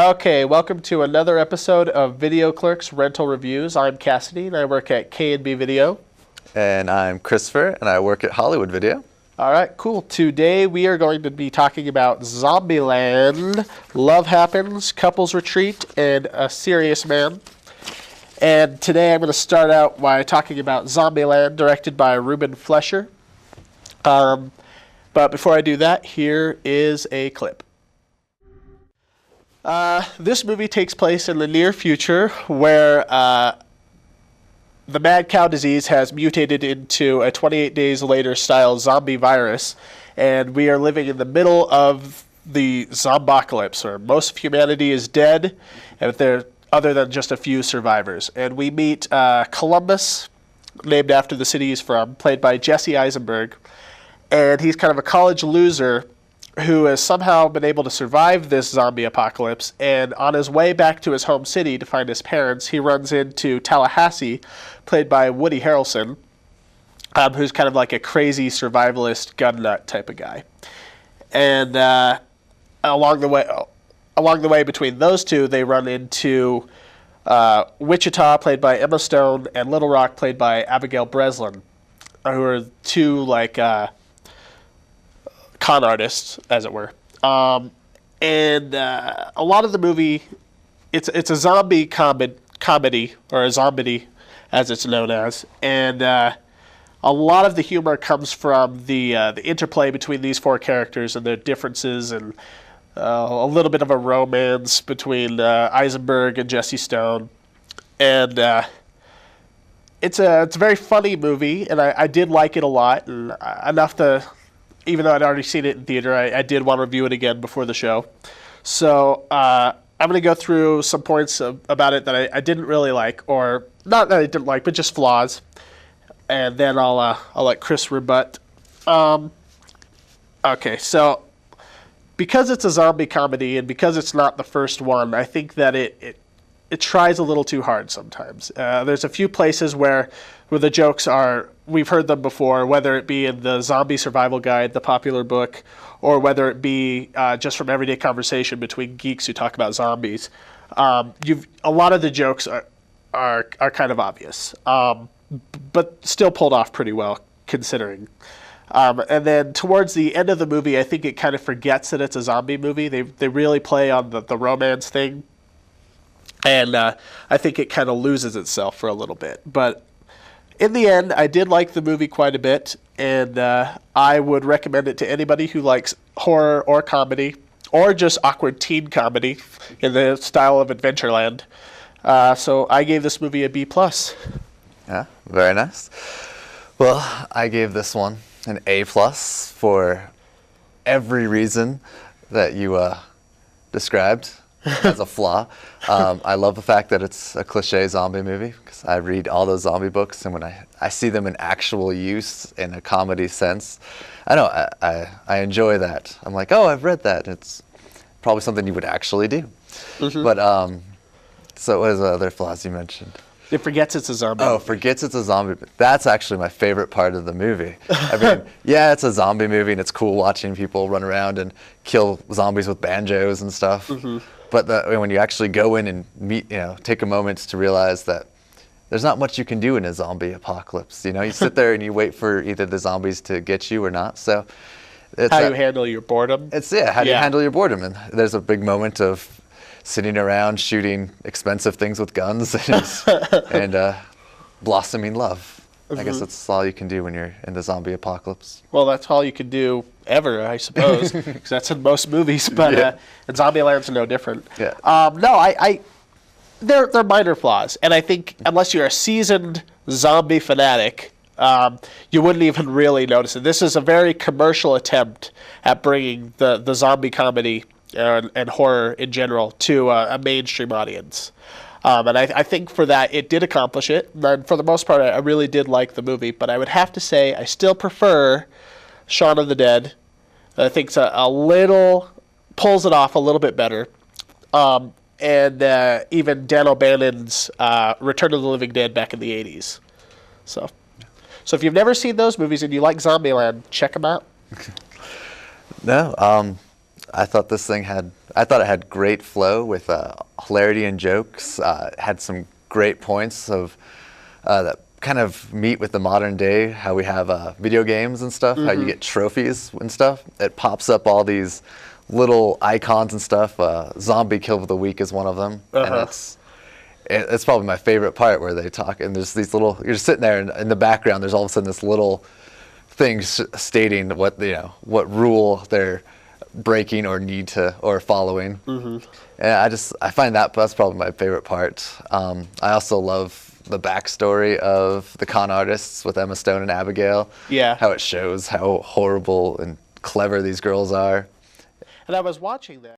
Okay, welcome to another episode of Videoclerks Rental Reviews. I'm Cassidy, and I work at K&B Video. And I'm Christopher, and I work at Hollywood Video. All right, cool. Today we are going to be talking about Zombieland, Love Happens, Couples Retreat, and A Serious Man. And today I'm going to start out by talking about Zombieland, directed by Ruben Fleischer. But before I do that, here is a clip. This movie takes place in the near future where the mad cow disease has mutated into a 28 days later style zombie virus, and we are living in the middle of the zombocalypse, where most of humanity is dead, and there other than just a few survivors. And we meet Columbus, named after the city he's from, played by Jesse Eisenberg, and he's kind of a college loser who has somehow been able to survive this zombie apocalypse, and on his way back to his home city to find his parents, he runs into Tallahassee, played by Woody Harrelson, who's kind of like a crazy survivalist gun nut type of guy. And along the way between those two, they run into Wichita, played by Emma Stone, and Little Rock, played by Abigail Breslin, who are two con artists, as it were. And a lot of the movie, it's a zombie comedy, or a zombiedy, as it's known as. And a lot of the humor comes from the interplay between these four characters and their differences, and a little bit of a romance between Eisenberg and Jesse Stone. And it's a very funny movie, and I did like it a lot, and enough to... Even though I'd already seen it in theater, I did want to review it again before the show. So I'm going to go through some points about it that I didn't really like, or not that I didn't like, but just flaws. And then I'll let Chris rebut. Okay, so because it's a zombie comedy and because it's not the first one, I think that it tries a little too hard sometimes. There's a few places where the jokes are, we've heard them before, whether it be in the Zombie Survival Guide, the popular book, or whether it be just from everyday conversation between geeks who talk about zombies. A lot of the jokes are kind of obvious, but still pulled off pretty well considering. And then towards the end of the movie, I think it kind of forgets that it's a zombie movie. They really play on the romance thing. And I think it kind of loses itself for a little bit. But in the end, I did like the movie quite a bit, and I would recommend it to anybody who likes horror or comedy, or just awkward teen comedy in the style of Adventureland. So I gave this movie a B+. Yeah, very nice. Well, I gave this one an A+ for every reason that you described as a flaw. I love the fact that it's a cliche zombie movie, because I read all those zombie books, and when I see them in actual use in a comedy sense, I enjoy that. I'm like, oh, I've read that. It's probably something you would actually do. Mm-hmm. But so what is the other flaws you mentioned? It forgets it's a zombie. Oh, forgets it's a zombie. That's actually my favorite part of the movie. I mean, yeah, it's a zombie movie, and it's cool watching people run around and kill zombies with banjos and stuff. Mm-hmm. But when you actually go in and take a moment to realize that there's not much you can do in a zombie apocalypse. You sit there and you wait for either the zombies to get you or not. So it's how you handle your boredom. How do you handle your boredom? And there's a big moment of sitting around shooting expensive things with guns and blossoming love. Mm-hmm. I guess that's all you can do when you're in the zombie apocalypse. Well, that's all you can do ever, I suppose, because that's in most movies. But yeah. And Zombieland's no different. Yeah. They're minor flaws, and I think unless you're a seasoned zombie fanatic, you wouldn't even really notice it. This is a very commercial attempt at bringing the zombie comedy and horror in general to a mainstream audience. And I think for that, it did accomplish it. And for the most part, I really did like the movie. But I would have to say I still prefer Shaun of the Dead. I think it's a little... pulls it off a little bit better. And even Dan O'Bannon's Return of the Living Dead back in the 80s. So if you've never seen those movies and you like Zombieland, check them out. No, I thought this thing had I thought it had great flow with hilarity and jokes. Had some great points of that kind of meet with the modern day, how we have video games and stuff, how you get trophies and stuff. It pops up all these little icons and stuff. Zombie Kill of the Week is one of them, and it's probably my favorite part where they talk, and there's these little, you're just sitting there, and in the background there's all of a sudden this little thing stating what, you know, what rule they're breaking or need to, or following. And I find that's probably my favorite part. I also love the backstory of the con artists with Emma Stone and Abigail. Yeah. How it shows how horrible and clever these girls are. And I was watching that.